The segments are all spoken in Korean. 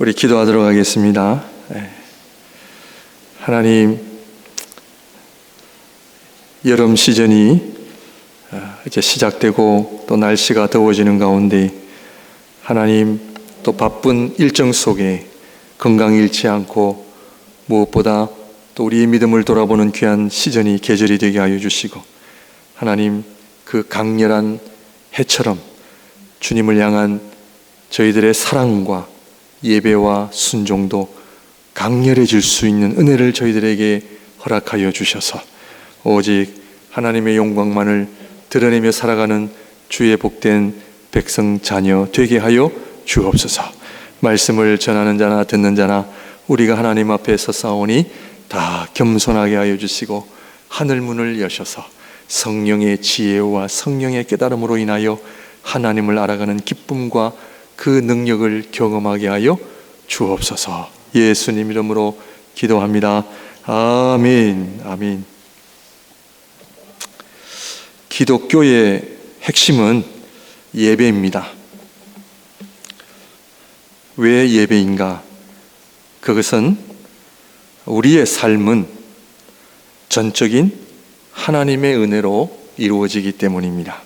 우리 기도하도록 하겠습니다. 하나님, 여름 시즌이 이제 시작되고 또 날씨가 더워지는 가운데 하나님, 또 바쁜 일정 속에 건강 잃지 않고 무엇보다 또 우리의 믿음을 돌아보는 귀한 시즌이 계절이 되게 하여 주시고, 하나님, 그 강렬한 해처럼 주님을 향한 저희들의 사랑과 예배와 순종도 강렬해질 수 있는 은혜를 저희들에게 허락하여 주셔서 오직 하나님의 영광만을 드러내며 살아가는 주의 복된 백성 자녀 되게 하여 주옵소서. 말씀을 전하는 자나 듣는 자나 우리가 하나님 앞에 서싸우니 다 겸손하게 하여 주시고 하늘 문을 여셔서 성령의 지혜와 성령의 깨달음으로 인하여 하나님을 알아가는 기쁨과 그 능력을 경험하게 하여 주옵소서. 예수님 이름으로 기도합니다. 아멘. 아멘. 기독교의 핵심은 예배입니다. 왜 예배인가? 그것은 우리의 삶은 전적인 하나님의 은혜로 이루어지기 때문입니다.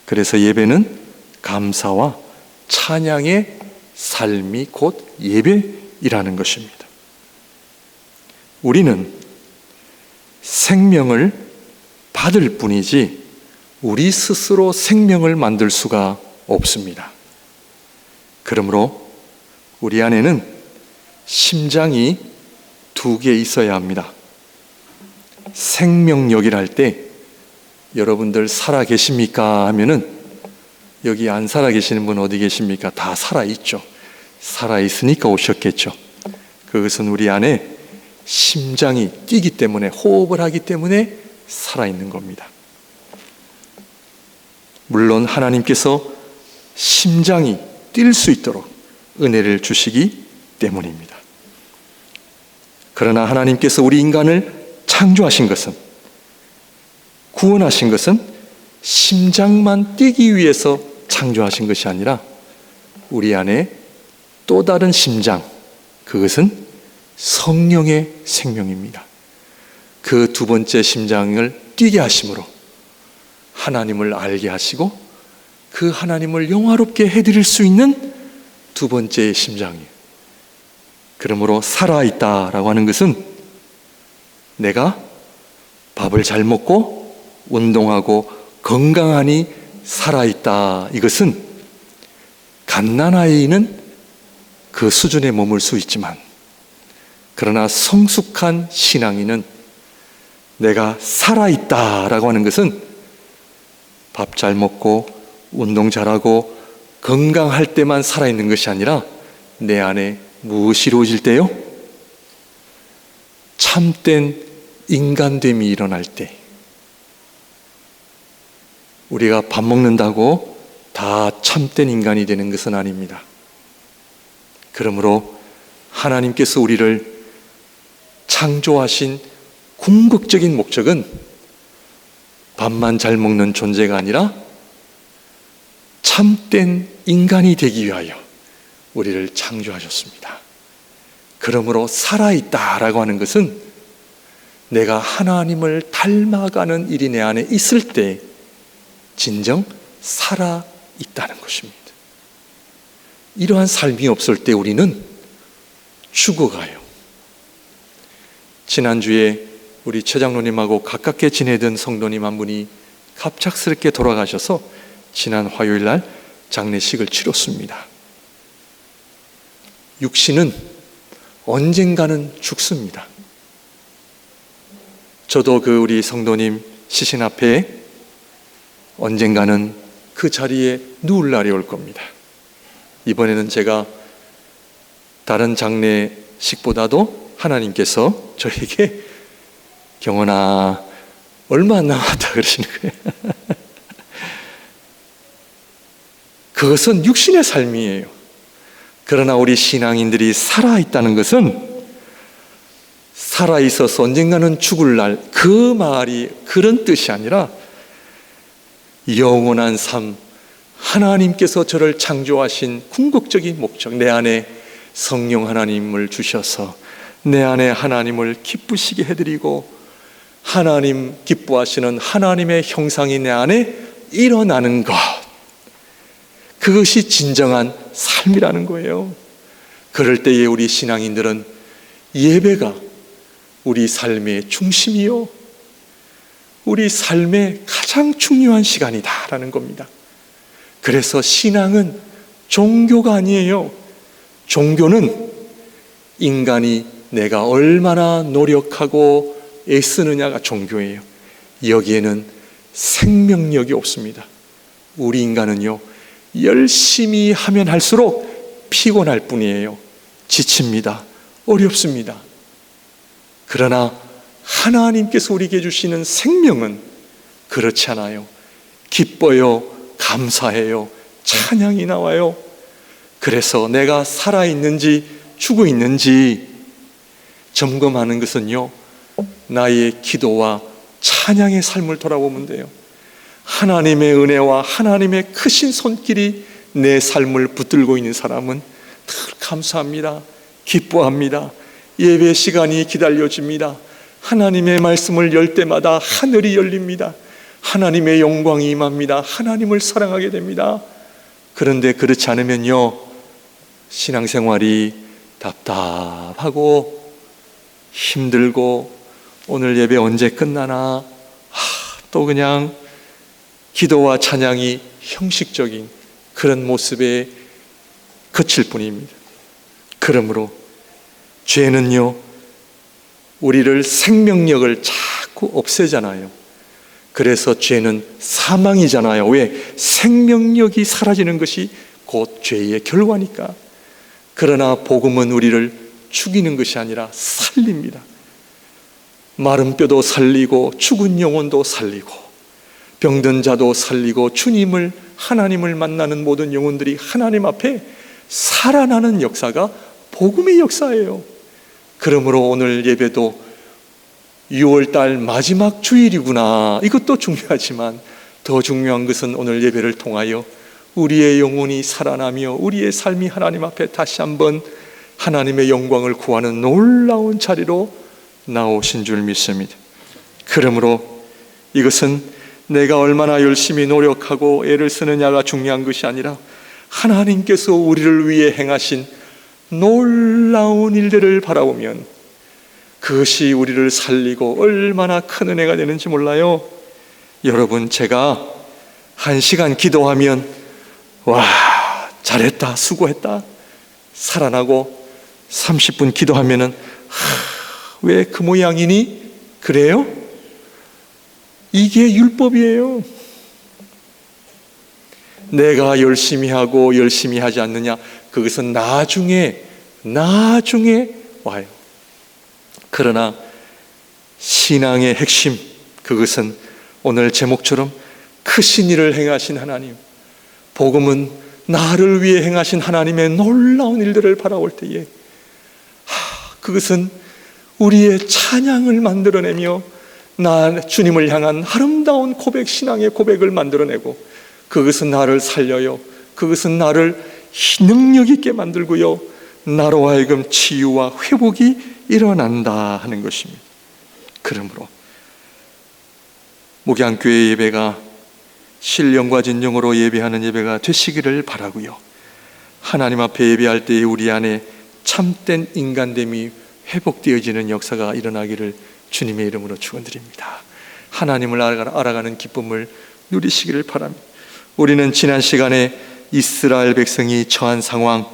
그래서 예배는 감사와 찬양의 삶이 곧 예배이라는 것입니다. 우리는 생명을 받을 뿐이지 우리 스스로 생명을 만들 수가 없습니다. 그러므로 우리 안에는 심장이 두 개 있어야 합니다. 생명력이랄 때 여러분들 살아 계십니까? 하면은 여기 안 살아 계시는 분 어디 계십니까? 다 살아있죠. 살아있으니까 오셨겠죠. 그것은 우리 안에 심장이 뛰기 때문에, 호흡을 하기 때문에 살아있는 겁니다. 물론 하나님께서 심장이 뛸 수 있도록 은혜를 주시기 때문입니다. 그러나 하나님께서 우리 인간을 창조하신 것은, 구원하신 것은 심장만 뛰기 위해서 창조하신 것이 아니라 우리 안에 또 다른 심장, 그것은 성령의 생명입니다. 그 두 번째 심장을 뛰게 하심으로 하나님을 알게 하시고 그 하나님을 영화롭게 해드릴 수 있는 두 번째의 심장이에요. 그러므로 살아있다라고 하는 것은 내가 밥을 잘 먹고 운동하고 건강하니 살아있다. 이것은 갓난아이는 그 수준에 머물 수 있지만, 그러나 성숙한 신앙인은 내가 살아있다라고 하는 것은 밥 잘 먹고 운동 잘하고 건강할 때만 살아있는 것이 아니라 내 안에 무엇이 이루어질 때요? 참된 인간됨이 일어날 때. 우리가 밥 먹는다고 다 참된 인간이 되는 것은 아닙니다. 그러므로 하나님께서 우리를 창조하신 궁극적인 목적은 밥만 잘 먹는 존재가 아니라 참된 인간이 되기 위하여 우리를 창조하셨습니다. 그러므로 살아있다라고 하는 것은 내가 하나님을 닮아가는 일이 내 안에 있을 때 진정 살아있다는 것입니다. 이러한 삶이 없을 때 우리는 죽어가요. 지난주에 우리 최 장로님하고 가깝게 지내던 성도님 한 분이 갑작스럽게 돌아가셔서 지난 화요일 날 장례식을 치렀습니다. 육신은 언젠가는 죽습니다. 저도 그 우리 성도님 시신 앞에 언젠가는 그 자리에 누울 날이 올 겁니다. 이번에는 제가 다른 장례식보다도 하나님께서 저에게 경원아 얼마 안 남았다 그러시는 거예요. 그것은 육신의 삶이에요. 그러나 우리 신앙인들이 살아있다는 것은 살아있어서 언젠가는 죽을 날, 그 말이 그런 뜻이 아니라 영원한 삶, 하나님께서 저를 창조하신 궁극적인 목적, 내 안에 성령 하나님을 주셔서 내 안에 하나님을 기쁘시게 해드리고 하나님 기뻐하시는 하나님의 형상이 내 안에 일어나는 것, 그것이 진정한 삶이라는 거예요. 그럴 때에 우리 신앙인들은 예배가 우리 삶의 중심이요, 우리 삶의 가장 중요한 시간이다라는 겁니다. 그래서 신앙은 종교가 아니에요. 종교는 인간이 내가 얼마나 노력하고 애쓰느냐가 종교예요. 여기에는 생명력이 없습니다. 우리 인간은요, 열심히 하면 할수록 피곤할 뿐이에요. 지칩니다. 어렵습니다. 그러나 하나님께서 우리에게 주시는 생명은 그렇지 않아요. 기뻐요. 감사해요. 찬양이 나와요. 그래서 내가 살아있는지 죽어 있는지 점검하는 것은요, 나의 기도와 찬양의 삶을 돌아보면 돼요. 하나님의 은혜와 하나님의 크신 손길이 내 삶을 붙들고 있는 사람은 늘 감사합니다. 기뻐합니다. 예배 시간이 기다려집니다. 하나님의 말씀을 열 때마다 하늘이 열립니다. 하나님의 영광이 임합니다. 하나님을 사랑하게 됩니다. 그런데 그렇지 않으면요, 신앙생활이 답답하고 힘들고 오늘 예배 언제 끝나나, 또 그냥 기도와 찬양이 형식적인 그런 모습에 그칠 뿐입니다. 그러므로 죄는요, 우리를 생명력을 자꾸 없애잖아요. 그래서 죄는 사망이잖아요. 왜? 생명력이 사라지는 것이 곧 죄의 결과니까. 그러나 복음은 우리를 죽이는 것이 아니라 살립니다. 마른 뼈도 살리고 죽은 영혼도 살리고 병든 자도 살리고 주님을, 하나님을 만나는 모든 영혼들이 하나님 앞에 살아나는 역사가 복음의 역사예요. 그러므로 오늘 예배도 6월달 마지막 주일이구나, 이것도 중요하지만 더 중요한 것은 오늘 예배를 통하여 우리의 영혼이 살아나며 우리의 삶이 하나님 앞에 다시 한번 하나님의 영광을 구하는 놀라운 자리로 나오신 줄 믿습니다. 그러므로 이것은 내가 얼마나 열심히 노력하고 애를 쓰느냐가 중요한 것이 아니라 하나님께서 우리를 위해 행하신 놀라운 일들을 바라보면 그것이 우리를 살리고 얼마나 큰 은혜가 되는지 몰라요. 여러분, 제가 1시간 기도하면 와, 잘했다, 수고했다, 살아나고 30분 기도하면은 왜 그 모양이니? 그래요? 이게 율법이에요. 내가 열심히 하고 열심히 하지 않느냐, 그것은 나중에 와요. 그러나 신앙의 핵심, 그것은 오늘 제목처럼 크신 일을 행하신 하나님, 복음은 나를 위해 행하신 하나님의 놀라운 일들을 바라볼 때에 그것은 우리의 찬양을 만들어내며 나 주님을 향한 아름다운 고백, 신앙의 고백을 만들어내고, 그것은 나를 살려요. 그것은 나를 능력 있게 만들고요, 나로 하여금 치유와 회복이 일어난다 하는 것입니다. 그러므로 목양교회 예배가 신령과 진정으로 예배하는 예배가 되시기를 바라고요, 하나님 앞에 예배할 때에 우리 안에 참된 인간됨이 회복되어지는 역사가 일어나기를 주님의 이름으로 축원드립니다. 하나님을 알아가는 기쁨을 누리시기를 바랍니다. 우리는 지난 시간에 이스라엘 백성이 처한 상황,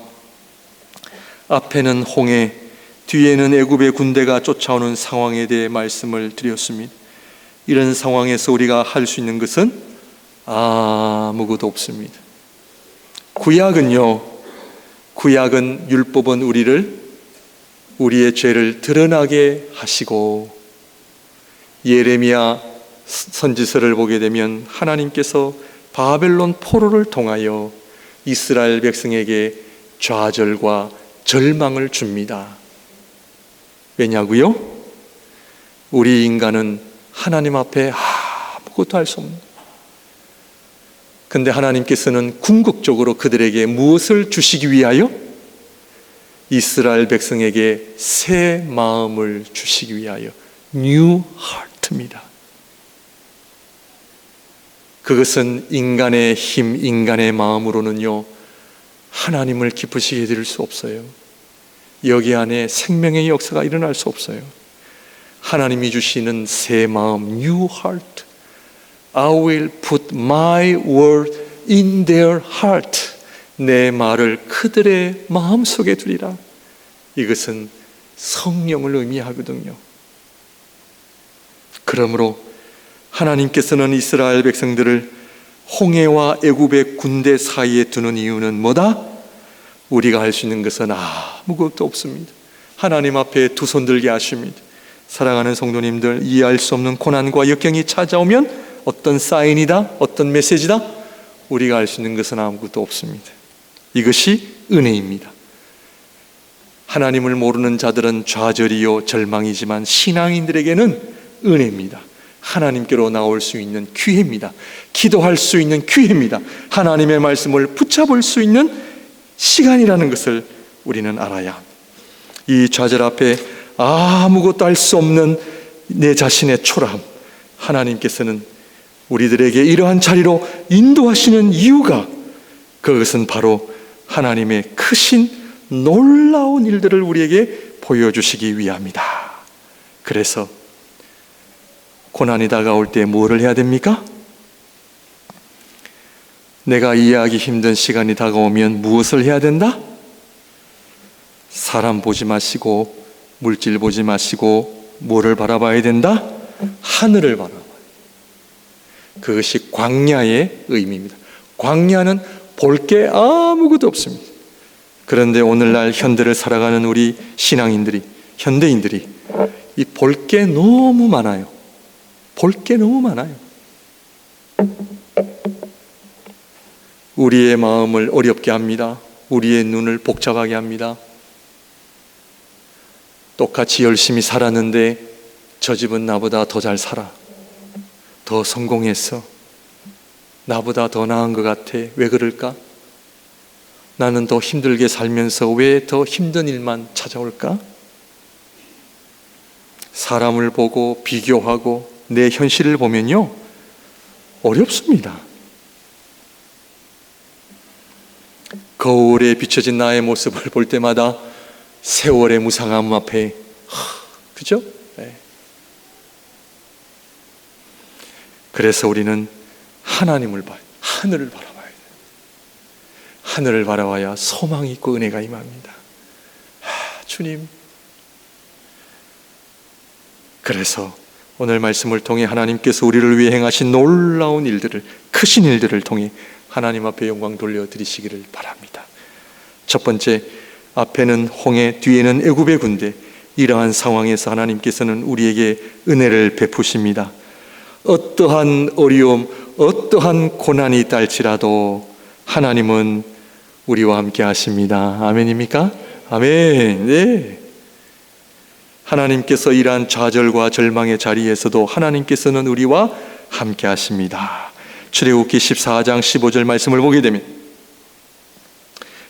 앞에는 홍해, 뒤에는 애굽의 군대가 쫓아오는 상황에 대해 말씀을 드렸습니다. 이런 상황에서 우리가 할 수 있는 것은 아무것도 없습니다. 구약은 율법은 우리의 죄를 드러나게 하시고, 예레미야 선지서를 보게 되면 하나님께서 바벨론 포로를 통하여 이스라엘 백성에게 좌절과 절망을 줍니다. 왜냐고요? 우리 인간은 하나님 앞에 아무것도 할 수 없는, 근데 하나님께서는 궁극적으로 그들에게 무엇을 주시기 위하여? 이스라엘 백성에게 새 마음을 주시기 위하여 New Heart입니다. 그것은 인간의 힘, 인간의 마음으로는요 하나님을 기쁘시게 해드릴 수 없어요. 여기 안에 생명의 역사가 일어날 수 없어요. 하나님이 주시는 새 마음, New Heart. I will put my word in their heart. 내 말을 그들의 마음속에 두리라. 이것은 성령을 의미하거든요. 그러므로 하나님께서는 이스라엘 백성들을 홍해와 애굽의 군대 사이에 두는 이유는 뭐다? 우리가 할 수 있는 것은 아무것도 없습니다. 하나님 앞에 두 손 들게 하십니다. 사랑하는 성도님들, 이해할 수 없는 고난과 역경이 찾아오면 어떤 사인이다? 어떤 메시지다? 우리가 할 수 있는 것은 아무것도 없습니다. 이것이 은혜입니다. 하나님을 모르는 자들은 좌절이요 절망이지만 신앙인들에게는 은혜입니다. 하나님께로 나올 수 있는 기회입니다. 기도할 수 있는 기회입니다. 하나님의 말씀을 붙잡을 수 있는 시간이라는 것을 우리는 알아야 합니다. 이 좌절 앞에 아무것도 할 수 없는 내 자신의 초라함, 하나님께서는 우리들에게 이러한 자리로 인도하시는 이유가, 그것은 바로 하나님의 크신 놀라운 일들을 우리에게 보여주시기 위함이다. 그래서 고난이 다가올 때 뭐를 해야 됩니까? 내가 이해하기 힘든 시간이 다가오면 무엇을 해야 된다? 사람 보지 마시고 물질 보지 마시고 뭐를 바라봐야 된다? 하늘을 바라봐야. 그것이 광야의 의미입니다. 광야는 볼 게 아무것도 없습니다. 그런데 오늘날 현대를 살아가는 우리 신앙인들이, 현대인들이 이 볼 게 너무 많아요. 볼 게 너무 많아요. 우리의 마음을 어렵게 합니다. 우리의 눈을 복잡하게 합니다. 똑같이 열심히 살았는데 저 집은 나보다 더 잘 살아, 더 성공했어, 나보다 더 나은 것 같아. 왜 그럴까? 나는 더 힘들게 살면서 왜 더 힘든 일만 찾아올까? 사람을 보고 비교하고 내 현실을 보면요 어렵습니다. 거울에 비춰진 나의 모습을 볼 때마다 세월의 무상함 앞에 그죠? 네. 그래서 우리는 하나님을 봐요. 하늘을 바라봐야 돼요. 하늘을 바라봐야 소망이 있고 은혜가 임합니다. 주님, 그래서 오늘 말씀을 통해 하나님께서 우리를 위해 행하신 놀라운 일들을, 크신 일들을 통해 하나님 앞에 영광 돌려드리시기를 바랍니다. 첫 번째, 앞에는 홍해, 뒤에는 애굽의 군대. 이러한 상황에서 하나님께서는 우리에게 은혜를 베푸십니다. 어떠한 어려움, 어떠한 고난이 있달지라도 하나님은 우리와 함께 하십니다. 아멘입니까? 아멘. 네. 하나님께서 이러한 좌절과 절망의 자리에서도 하나님께서는 우리와 함께 하십니다. 출애굽기 14장 15절 말씀을 보게 되면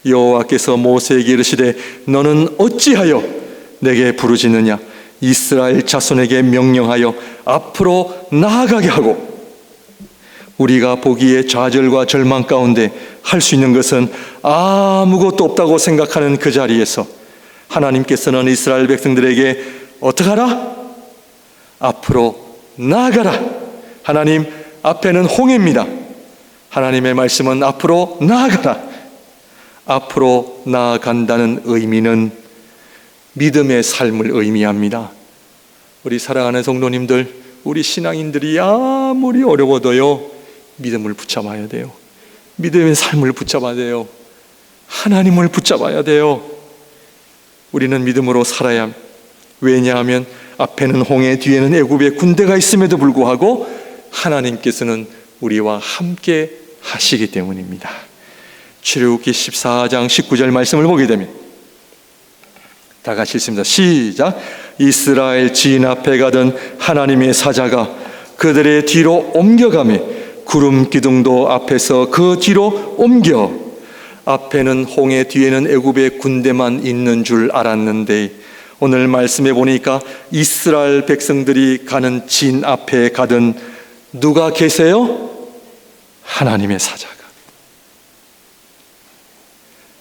여호와께서 모세에게 이르시되 너는 어찌하여 내게 부르짖느냐? 이스라엘 자손에게 명령하여 앞으로 나아가게 하고. 우리가 보기에 좌절과 절망 가운데 할 수 있는 것은 아무것도 없다고 생각하는 그 자리에서 하나님께서는 이스라엘 백성들에게 어떻게 하라? 앞으로 나아가라. 하나님, 앞에는 홍해입니다. 하나님의 말씀은 앞으로 나아가라. 앞으로 나아간다는 의미는 믿음의 삶을 의미합니다. 우리 사랑하는 성도님들, 우리 신앙인들이 아무리 어려워도요 믿음을 붙잡아야 돼요. 믿음의 삶을 붙잡아야 돼요. 하나님을 붙잡아야 돼요. 우리는 믿음으로 살아야 합니다. 왜냐하면 앞에는 홍해, 뒤에는 애굽의 군대가 있음에도 불구하고 하나님께서는 우리와 함께 하시기 때문입니다. 출애굽기 14장 19절 말씀을 보게 되면 다 같이 읽습니다. 시작. 이스라엘 지인 앞에 가던 하나님의 사자가 그들의 뒤로 옮겨가매 구름 기둥도 앞에서 그 뒤로 옮겨 앞에는 홍해, 뒤에는 애굽의 군대만 있는 줄 알았는데 오늘 말씀해 보니까 이스라엘 백성들이 가는 진 앞에 가든 누가 계세요? 하나님의 사자가.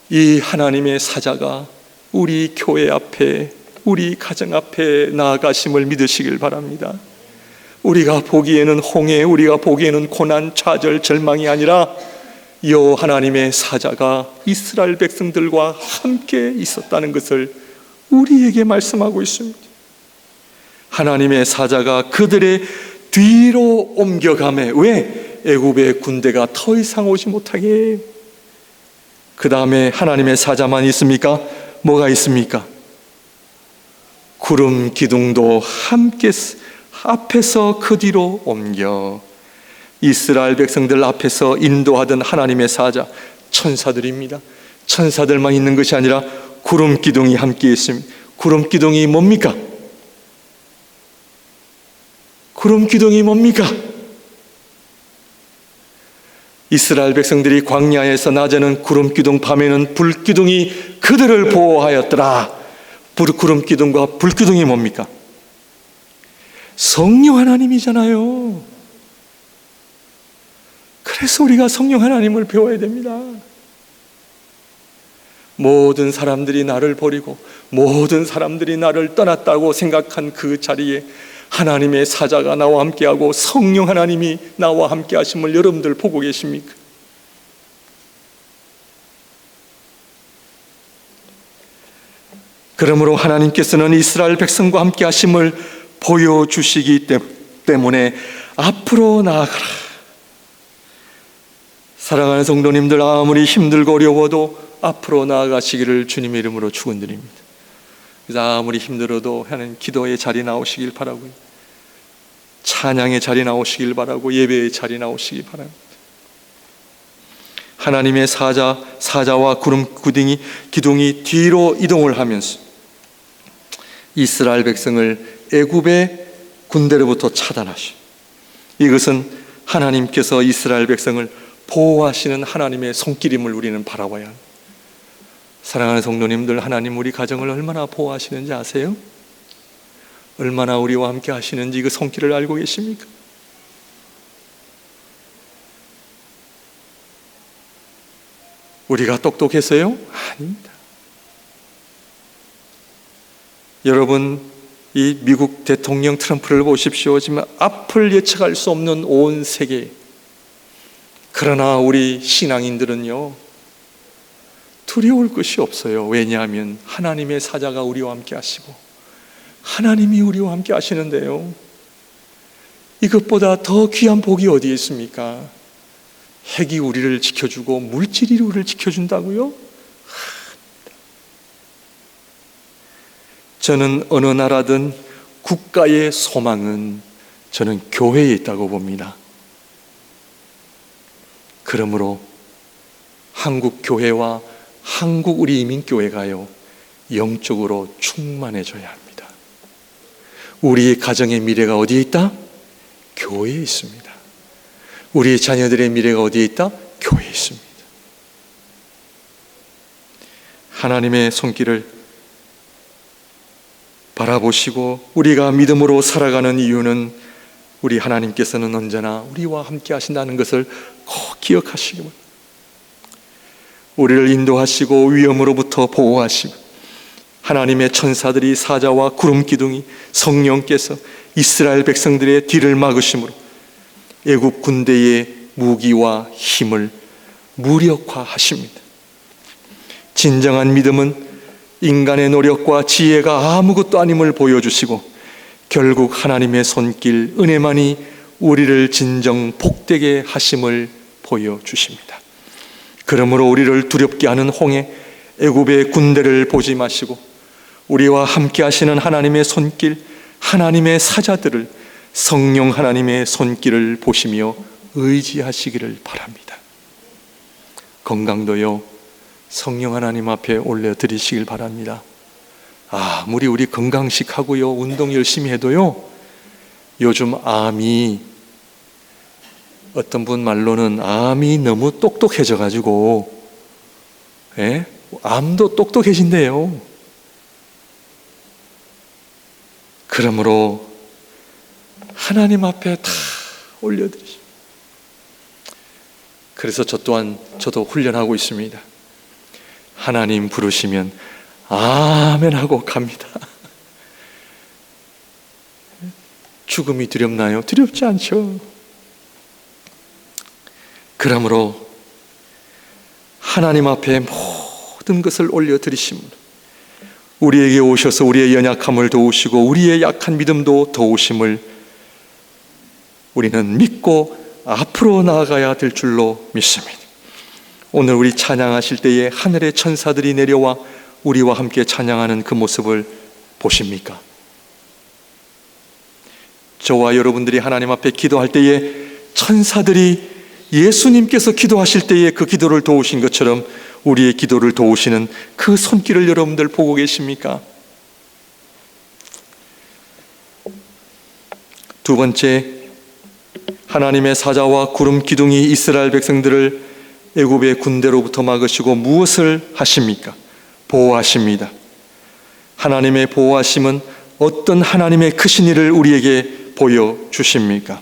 이 하나님의 사자가 우리 교회 앞에, 우리 가정 앞에 나아가심을 믿으시길 바랍니다. 우리가 보기에는 홍해, 우리가 보기에는 고난, 좌절, 절망이 아니라 여 하나님의 사자가 이스라엘 백성들과 함께 있었다는 것을 우리에게 말씀하고 있습니다. 하나님의 사자가 그들의 뒤로 옮겨가매. 왜? 애굽의 군대가 더 이상 오지 못하게. 그 다음에 하나님의 사자만 있습니까? 뭐가 있습니까? 구름 기둥도 함께 앞에서 그 뒤로 옮겨 이스라엘 백성들 앞에서 인도하던 하나님의 사자, 천사들입니다. 천사들만 있는 것이 아니라 구름 기둥이 함께 있습니다. 구름 기둥이 뭡니까? 구름 기둥이 뭡니까? 이스라엘 백성들이 광야에서 낮에는 구름 기둥, 밤에는 불 기둥이 그들을 보호하였더라. 구름 기둥과 불 기둥이 뭡니까? 성령 하나님이잖아요. 그래서 우리가 성령 하나님을 배워야 됩니다. 모든 사람들이 나를 버리고 모든 사람들이 나를 떠났다고 생각한 그 자리에 하나님의 사자가 나와 함께하고 성령 하나님이 나와 함께 하심을 여러분들 보고 계십니까? 그러므로 하나님께서는 이스라엘 백성과 함께 하심을 보여주시기 때문에 앞으로 나아가라. 사랑하는 성도님들, 아무리 힘들고 어려워도 앞으로 나아가시기를 주님의 이름으로 축원드립니다. 그래서 아무리 힘들어도 하나님 기도의 자리 나오시길 바라고요. 찬양의 자리 나오시길 바라고 예배의 자리 나오시길 바랍니다. 하나님의 사자와 구름 기둥이 뒤로 이동을 하면서 이스라엘 백성을 애굽의 군대로부터 차단하시. 이것은 하나님께서 이스라엘 백성을 보호하시는 하나님의 손길임을 우리는 바라봐야 합니다. 사랑하는 성도님들, 하나님 우리 가정을 얼마나 보호하시는지 아세요? 얼마나 우리와 함께 하시는지 그 손길을 알고 계십니까? 우리가 똑똑해서요? 아닙니다. 여러분, 이 미국 대통령 트럼프를 보십시오. 지금 앞을 예측할 수 없는 온 세계. 그러나 우리 신앙인들은요, 두려울 것이 없어요. 왜냐하면 하나님의 사자가 우리와 함께 하시고 하나님이 우리와 함께 하시는데요, 이것보다 더 귀한 복이 어디에 있습니까? 핵이 우리를 지켜주고 물질이 우리를 지켜준다고요? 저는 어느 나라든 국가의 소망은 저는 교회에 있다고 봅니다. 그러므로 한국 교회와 한국 우리 이민교회가요, 영적으로 충만해져야 합니다. 우리의 가정의 미래가 어디에 있다? 교회에 있습니다. 우리 자녀들의 미래가 어디에 있다? 교회에 있습니다. 하나님의 손길을 바라보시고 우리가 믿음으로 살아가는 이유는 우리 하나님께서는 언제나 우리와 함께 하신다는 것을 꼭 기억하시기 바랍니다. 우리를 인도하시고 위험으로부터 보호하시고 하나님의 천사들이 사자와 구름 기둥이 성령께서 이스라엘 백성들의 뒤를 막으심으로 애굽 군대의 무기와 힘을 무력화하십니다. 진정한 믿음은 인간의 노력과 지혜가 아무것도 아님을 보여주시고 결국 하나님의 손길, 은혜만이 우리를 진정 복되게 하심을 보여주십니다. 그러므로 우리를 두렵게 하는 홍해, 애굽의 군대를 보지 마시고 우리와 함께 하시는 하나님의 손길, 하나님의 사자들을, 성령 하나님의 손길을 보시며 의지하시기를 바랍니다. 건강도요, 성령 하나님 앞에 올려드리시길 바랍니다. 아무리 우리 건강식 하고요, 운동 열심히 해도요, 요즘 암이, 어떤 분 말로는 암이 너무 똑똑해져 가지고 예? 암도 똑똑해진대요. 그러므로 하나님 앞에 다 올려드리죠. 그래서 저 또한 저도 훈련하고 있습니다. 하나님 부르시면 아멘 하고 갑니다. 죽음이 두렵나요? 두렵지 않죠. 그러므로 하나님 앞에 모든 것을 올려드리심으로 우리에게 오셔서 우리의 연약함을 도우시고 우리의 약한 믿음도 도우심을 우리는 믿고 앞으로 나아가야 될 줄로 믿습니다. 오늘 우리 찬양하실 때에 하늘의 천사들이 내려와 우리와 함께 찬양하는 그 모습을 보십니까? 저와 여러분들이 하나님 앞에 기도할 때에 천사들이 예수님께서 기도하실 때에 그 기도를 도우신 것처럼 우리의 기도를 도우시는 그 손길을 여러분들 보고 계십니까? 두 번째, 하나님의 사자와 구름 기둥이 이스라엘 백성들을 애굽의 군대로부터 막으시고 무엇을 하십니까? 보호하십니다. 하나님의 보호하심은 어떤 하나님의 크신 일을 우리에게 보여주십니까?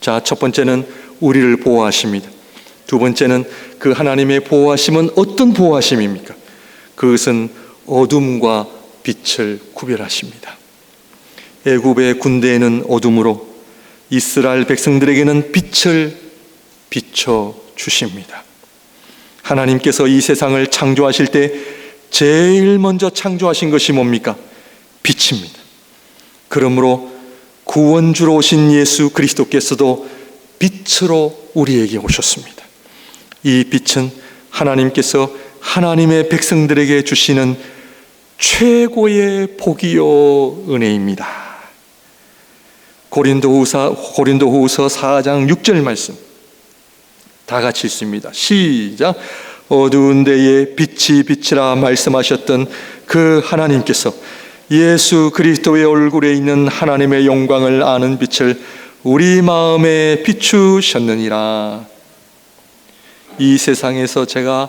자, 첫 번째는 우리를 보호하십니다. 두 번째는 그 하나님의 보호하심은 어떤 보호하심입니까? 그것은 어둠과 빛을 구별하십니다. 애굽의 군대에는 어둠으로 이스라엘 백성들에게는 빛을 비춰주십니다. 하나님께서 이 세상을 창조하실 때 제일 먼저 창조하신 것이 뭡니까? 빛입니다. 그러므로 구원주로 오신 예수 그리스도께서도 빛으로 우리에게 오셨습니다. 이 빛은 하나님께서 하나님의 백성들에게 주시는 최고의 복이요 은혜입니다. 고린도후서 4장 6절 말씀 다 같이 읽습니다. 시작. 어두운 데에 빛이 빛이라 말씀하셨던 그 하나님께서 예수 그리스도의 얼굴에 있는 하나님의 영광을 아는 빛을 우리 마음에 비추셨느니라. 이 세상에서 제가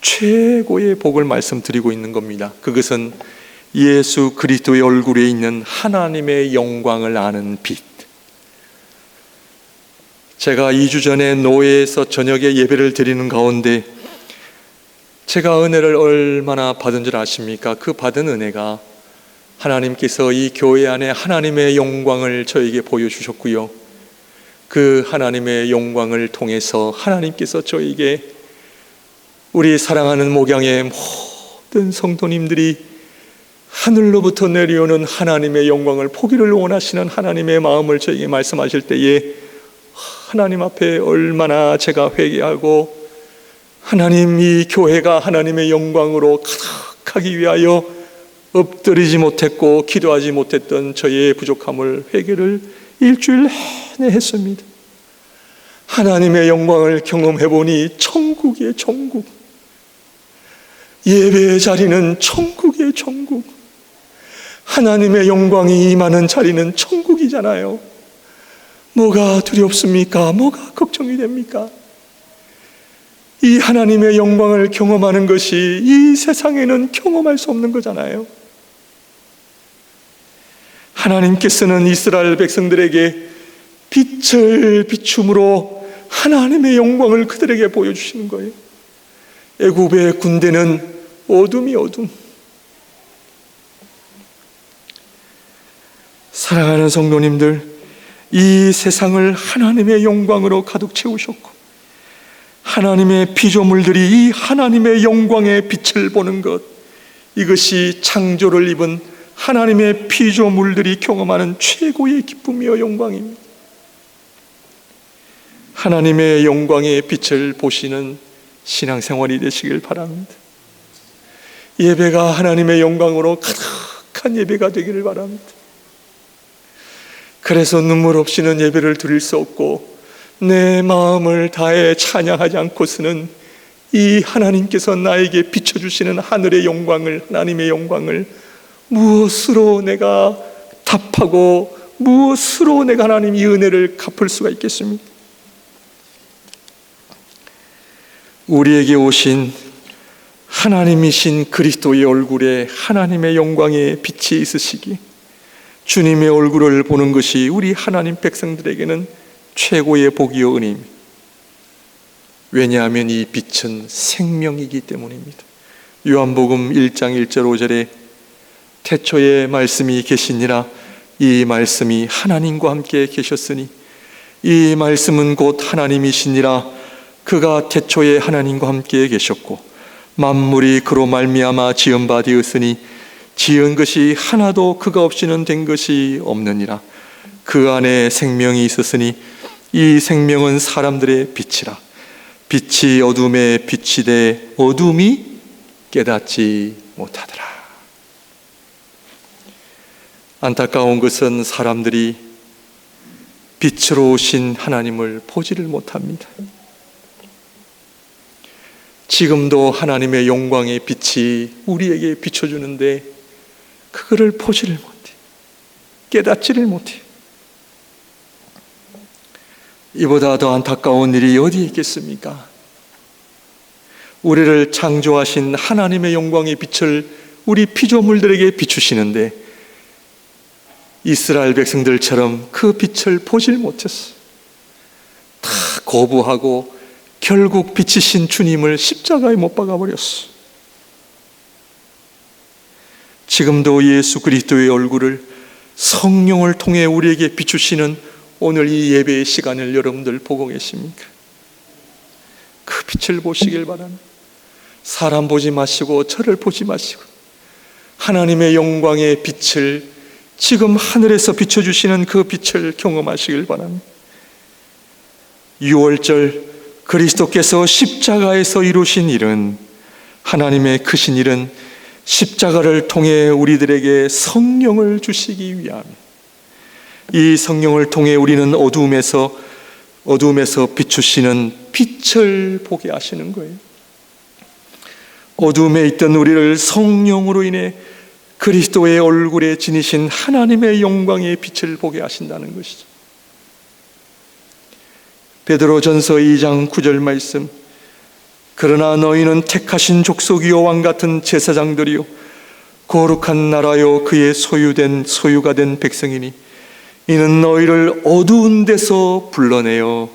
최고의 복을 말씀드리고 있는 겁니다. 그것은 예수 그리스도의 얼굴에 있는 하나님의 영광을 아는 빛. 제가 2주 전에 노예에서 저녁에 예배를 드리는 가운데 제가 은혜를 얼마나 받은 줄 아십니까? 그 받은 은혜가 하나님께서 이 교회 안에 하나님의 영광을 저에게 보여주셨고요. 그 하나님의 영광을 통해서 하나님께서 저에게 우리 사랑하는 목양의 모든 성도님들이 하늘로부터 내려오는 하나님의 영광을 보기를 원하시는 하나님의 마음을 저에게 말씀하실 때에 하나님 앞에 얼마나 제가 회개하고 하나님 이 교회가 하나님의 영광으로 가득하기 위하여 엎드리지 못했고 기도하지 못했던 저의 부족함을 회개를 일주일 내내 했습니다. 하나님의 영광을 경험해보니 천국이에요. 천국. 예배의 자리는 천국이에요. 천국. 하나님의 영광이 임하는 자리는 천국이잖아요. 뭐가 두렵습니까? 뭐가 걱정이 됩니까? 이 하나님의 영광을 경험하는 것이 이 세상에는 경험할 수 없는 거잖아요. 하나님께서는 이스라엘 백성들에게 빛을 비춤으로 하나님의 영광을 그들에게 보여주시는 거예요. 애굽의 군대는 어둠이 어둠. 사랑하는 성도님들, 이 세상을 하나님의 영광으로 가득 채우셨고 하나님의 피조물들이 이 하나님의 영광의 빛을 보는 것, 이것이 창조를 입은 하나님의 피조물들이 경험하는 최고의 기쁨이요 영광입니다. 하나님의 영광의 빛을 보시는 신앙생활이 되시길 바랍니다. 예배가 하나님의 영광으로 가득한 예배가 되기를 바랍니다. 그래서 눈물 없이는 예배를 드릴 수 없고 내 마음을 다해 찬양하지 않고서는 이 하나님께서 나에게 비춰주시는 하늘의 영광을, 하나님의 영광을 무엇으로 내가 답하고 무엇으로 내가 하나님 이 은혜를 갚을 수가 있겠습니까? 우리에게 오신 하나님이신 그리스도의 얼굴에 하나님의 영광의 빛이 있으시기, 주님의 얼굴을 보는 것이 우리 하나님 백성들에게는 최고의 복이요 은혜입니다. 왜냐하면 이 빛은 생명이기 때문입니다. 요한복음 1장 1절 5절에 태초에 말씀이 계시니라, 이 말씀이 하나님과 함께 계셨으니 이 말씀은 곧 하나님이시니라, 그가 태초에 하나님과 함께 계셨고 만물이 그로 말미암아 지은 바 되었으니 지은 것이 하나도 그가 없이는 된 것이 없느니라. 그 안에 생명이 있었으니 이 생명은 사람들의 빛이라. 빛이 어둠에 비치되 어둠이 깨닫지 못하더라. 안타까운 것은 사람들이 빛으로 오신 하나님을 보지를 못합니다. 지금도 하나님의 영광의 빛이 우리에게 비춰주는데 그거를 보지를 못해, 깨닫지를 못해. 이보다 더 안타까운 일이 어디 있겠습니까? 우리를 창조하신 하나님의 영광의 빛을 우리 피조물들에게 비추시는데 이스라엘 백성들처럼 그 빛을 보질 못했어. 다 거부하고 결국 빛이신 주님을 십자가에 못 박아버렸어. 지금도 예수 그리스도의 얼굴을 성령을 통해 우리에게 비추시는 오늘 이 예배의 시간을 여러분들 보고 계십니까? 그 빛을 보시길 바랍니다. 사람 보지 마시고 저를 보지 마시고 하나님의 영광의 빛을, 지금 하늘에서 비춰주시는 그 빛을 경험하시길 바랍니다. 6월절 그리스도께서 십자가에서 이루신 일은, 하나님의 크신 일은 십자가를 통해 우리들에게 성령을 주시기 위함이에요. 이 성령을 통해 우리는 어두움에서 비추시는 빛을 보게 하시는 거예요. 어두움에 있던 우리를 성령으로 인해 그리스도의 얼굴에 지니신 하나님의 영광의 빛을 보게 하신다는 것이죠. 베드로전서 2장 9절 말씀, 그러나 너희는 택하신 족속이요 왕같은 제사장들이요 거룩한 나라요 그의 소유가 된 백성이니 이는 너희를 어두운 데서 불러내어,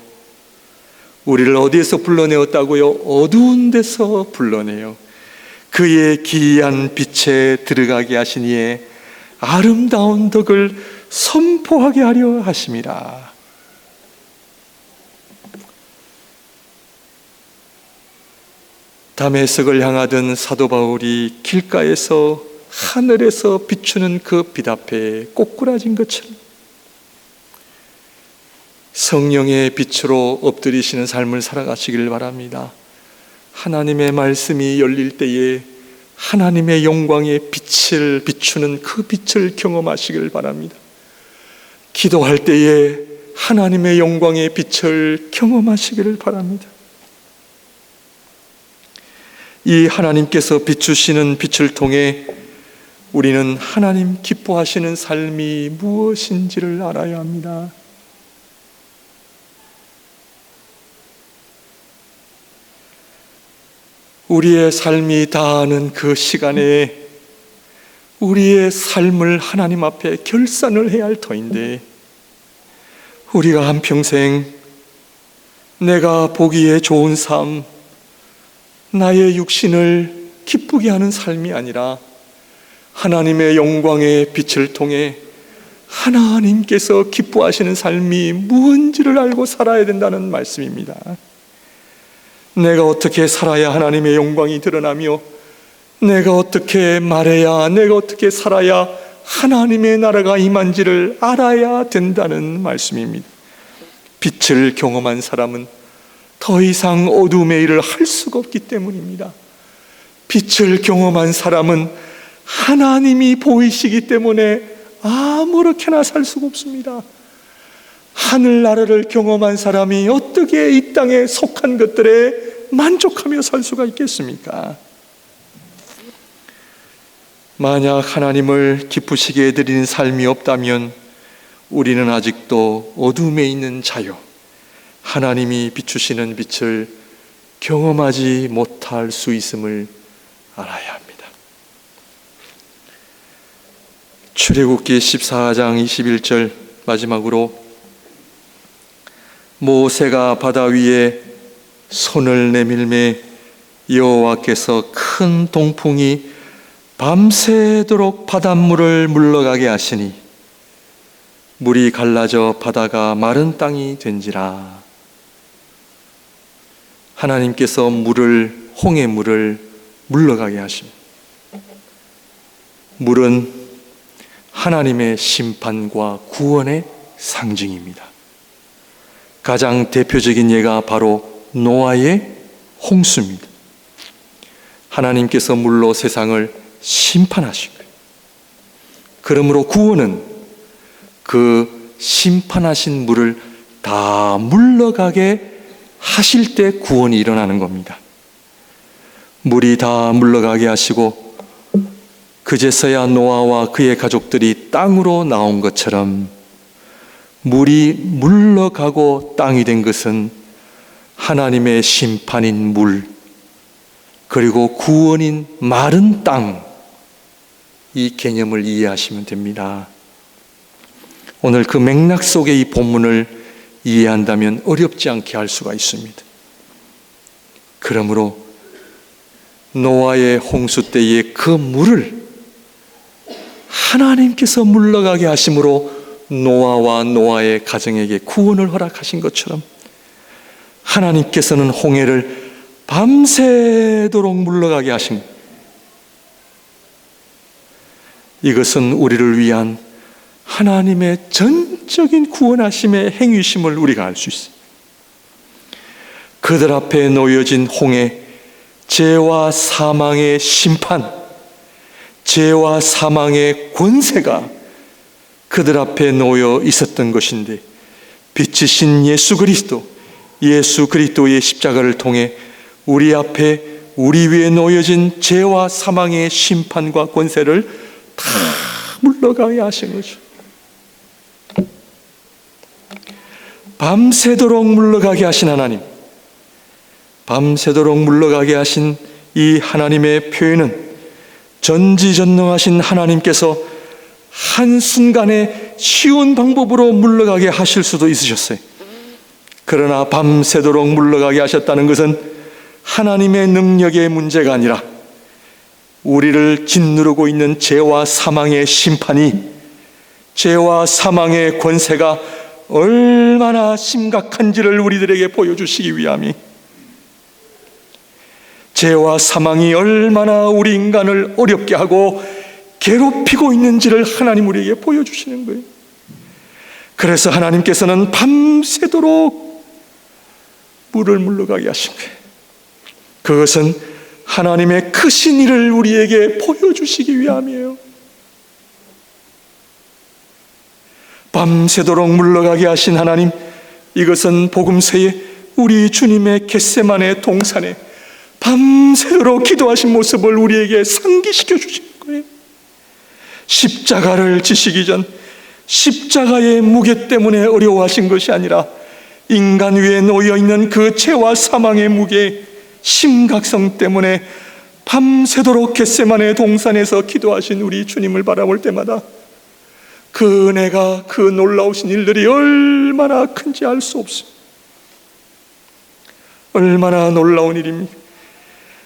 우리를 어디에서 불러내었다고요? 어두운 데서 불러내어 그의 기이한 빛에 들어가게 하시니에 아름다운 덕을 선포하게 하려 하심이라. 다메섹을 향하던 사도 바울이 길가에서 하늘에서 비추는 그 빛 앞에 꼬꾸라진 것처럼 성령의 빛으로 엎드리시는 삶을 살아가시길 바랍니다. 하나님의 말씀이 열릴 때에 하나님의 영광의 빛을 비추는 그 빛을 경험하시길 바랍니다. 기도할 때에 하나님의 영광의 빛을 경험하시기를 바랍니다. 이 하나님께서 비추시는 빛을 통해 우리는 하나님 기뻐하시는 삶이 무엇인지를 알아야 합니다. 우리의 삶이 다하는 그 시간에 우리의 삶을 하나님 앞에 결산을 해야 할 터인데, 우리가 한평생 내가 보기에 좋은 삶, 나의 육신을 기쁘게 하는 삶이 아니라 하나님의 영광의 빛을 통해 하나님께서 기뻐하시는 삶이 무엇인지를 알고 살아야 된다는 말씀입니다. 내가 어떻게 살아야 하나님의 영광이 드러나며 내가 어떻게 말해야, 내가 어떻게 살아야 하나님의 나라가 임한지를 알아야 된다는 말씀입니다. 빛을 경험한 사람은 더 이상 어둠의 일을 할 수가 없기 때문입니다. 빛을 경험한 사람은 하나님이 보이시기 때문에 아무렇게나 살 수가 없습니다. 하늘나라를 경험한 사람이 어떻게 이 땅에 속한 것들에 만족하며 살 수가 있겠습니까? 만약 하나님을 기쁘시게 해드리는 삶이 없다면 우리는 아직도 어둠에 있는 자요, 하나님이 비추시는 빛을 경험하지 못할 수 있음을 알아야 합니다. 출애굽기 14장 21절 마지막으로 모세가 바다 위에 손을 내밀매 여호와께서 큰 동풍이 밤새도록 바닷물을 물러가게 하시니 물이 갈라져 바다가 마른 땅이 된지라. 하나님께서 홍해 물을 물러가게 하십니다. 물은 하나님의 심판과 구원의 상징입니다. 가장 대표적인 예가 바로 노아의 홍수입니다. 하나님께서 물로 세상을 심판하신 거예요. 그러므로 구원은 그 심판하신 물을 다 물러가게 하실 때 구원이 일어나는 겁니다. 물이 다 물러가게 하시고 그제서야 노아와 그의 가족들이 땅으로 나온 것처럼 물이 물러가고 땅이 된 것은 하나님의 심판인 물, 그리고 구원인 마른 땅, 이 개념을 이해하시면 됩니다. 오늘 그 맥락 속에 이 본문을 이해한다면 어렵지 않게 할 수가 있습니다. 그러므로 노아의 홍수 때의 그 물을 하나님께서 물러가게 하심으로 노아와 노아의 가정에게 구원을 허락하신 것처럼 하나님께서는 홍해를 밤새도록 물러가게 하신, 이것은 우리를 위한 하나님의 전적인 구원하심의 행위심을 우리가 알 수 있어요. 그들 앞에 놓여진 홍해, 죄와 사망의 심판, 죄와 사망의 권세가 그들 앞에 놓여 있었던 것인데, 빛이신 예수 그리스도의 십자가를 통해 우리 앞에, 우리 위에 놓여진 죄와 사망의 심판과 권세를 다 물러가게 하신 거죠. 밤새도록 물러가게 하신 하나님, 밤새도록 물러가게 하신 이 하나님의 표현은 전지전능하신 하나님께서 한순간에 쉬운 방법으로 물러가게 하실 수도 있으셨어요. 그러나 밤새도록 물러가게 하셨다는 것은 하나님의 능력의 문제가 아니라 우리를 짓누르고 있는 죄와 사망의 심판이, 죄와 사망의 권세가 얼마나 심각한지를 우리들에게 보여주시기 위함이, 죄와 사망이 얼마나 우리 인간을 어렵게 하고 괴롭히고 있는지를 하나님 우리에게 보여주시는 거예요. 그래서 하나님께서는 밤새도록 물을 물러가게 하신 거예요. 그것은 하나님의 크신 일을 우리에게 보여주시기 위함이에요. 밤새도록 물러가게 하신 하나님, 이것은 복음서에 우리 주님의 겟세마네 동산에 밤새도록 기도하신 모습을 우리에게 상기시켜 주시는 거예요. 십자가를 지시기 전 십자가의 무게 때문에 어려워하신 것이 아니라 인간 위에 놓여있는 그 죄와 사망의 무게, 심각성 때문에 밤새도록 겟세마네 동산에서 기도하신 우리 주님을 바라볼 때마다 그 은혜가, 그 놀라우신 일들이 얼마나 큰지 알 수 없어요. 얼마나 놀라운 일입니까?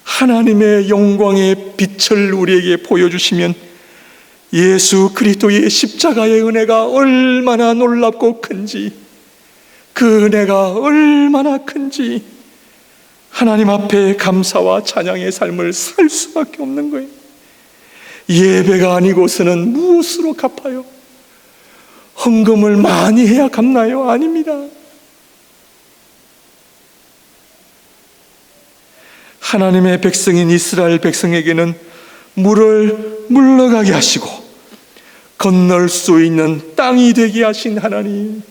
하나님의 영광의 빛을 우리에게 보여주시면 예수 그리스도의 십자가의 은혜가 얼마나 놀랍고 큰지, 그 은혜가 얼마나 큰지 하나님 앞에 감사와 찬양의 삶을 살 수밖에 없는 거예요. 예배가 아니고서는 무엇으로 갚아요? 헌금을 많이 해야 갚나요? 아닙니다. 하나님의 백성인 이스라엘 백성에게는 물을 물러가게 하시고 건널 수 있는 땅이 되게 하신 하나님,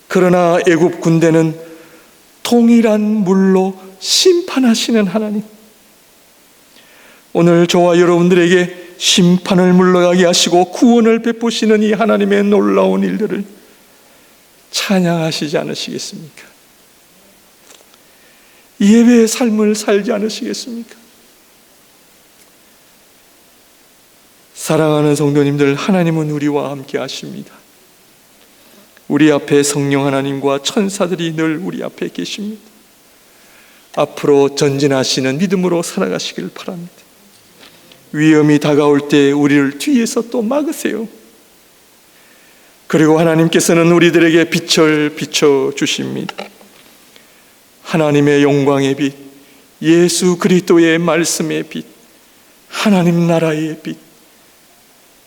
그러나 애굽 군대는 동일한 물로 심판하시는 하나님, 오늘 저와 여러분들에게 심판을 물러가게 하시고 구원을 베푸시는 이 하나님의 놀라운 일들을 찬양하시지 않으시겠습니까? 예배의 삶을 살지 않으시겠습니까? 사랑하는 성도님들, 하나님은 우리와 함께 하십니다. 우리 앞에 성령 하나님과 천사들이 늘 우리 앞에 계십니다. 앞으로 전진하시는 믿음으로 살아가시길 바랍니다. 위험이 다가올 때 우리를 뒤에서 또 막으세요. 그리고 하나님께서는 우리들에게 빛을 비춰주십니다. 하나님의 영광의 빛, 예수 그리스도의 말씀의 빛, 하나님 나라의 빛,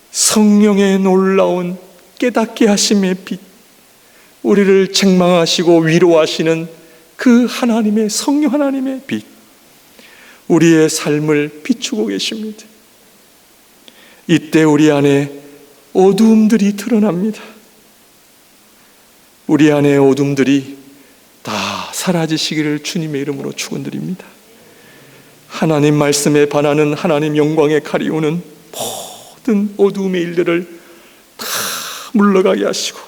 성령의 놀라운 깨닫게 하심의 빛, 우리를 책망하시고 위로하시는 그 하나님의 성령 하나님의 빛, 우리의 삶을 비추고 계십니다. 이때 우리 안에 어두움들이 드러납니다. 우리 안에 어둠들이 다 사라지시기를 주님의 이름으로 축원드립니다. 하나님 말씀에 반하는 하나님 영광에 가리우는 모든 어두움의 일들을 다 물러가게 하시고,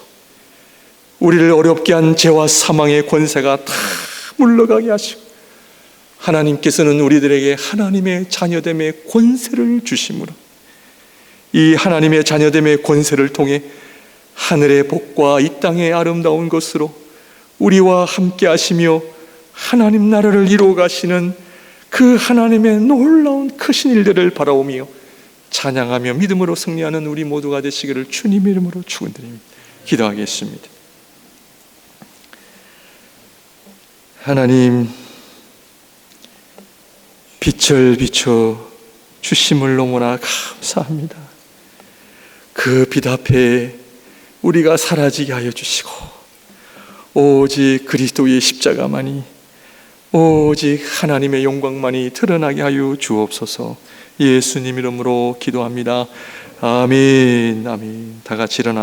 우리를 어렵게 한 죄와 사망의 권세가 다 물러가게 하시고, 하나님께서는 우리들에게 하나님의 자녀됨의 권세를 주심으로 이 하나님의 자녀됨의 권세를 통해 하늘의 복과 이 땅의 아름다운 것으로 우리와 함께 하시며 하나님 나라를 이루어 가시는 그 하나님의 놀라운 크신 일들을 바라오며 찬양하며 믿음으로 승리하는 우리 모두가 되시기를 주님의 이름으로 축원드립니다. 기도하겠습니다. 하나님, 빛을 비춰 주심을 너무나 감사합니다. 그 빛 앞에 우리가 사라지게 하여 주시고 오직 그리스도의 십자가만이, 오직 하나님의 영광만이 드러나게 하여 주옵소서. 예수님 이름으로 기도합니다. 아멘. 아멘. 다 같이 일어나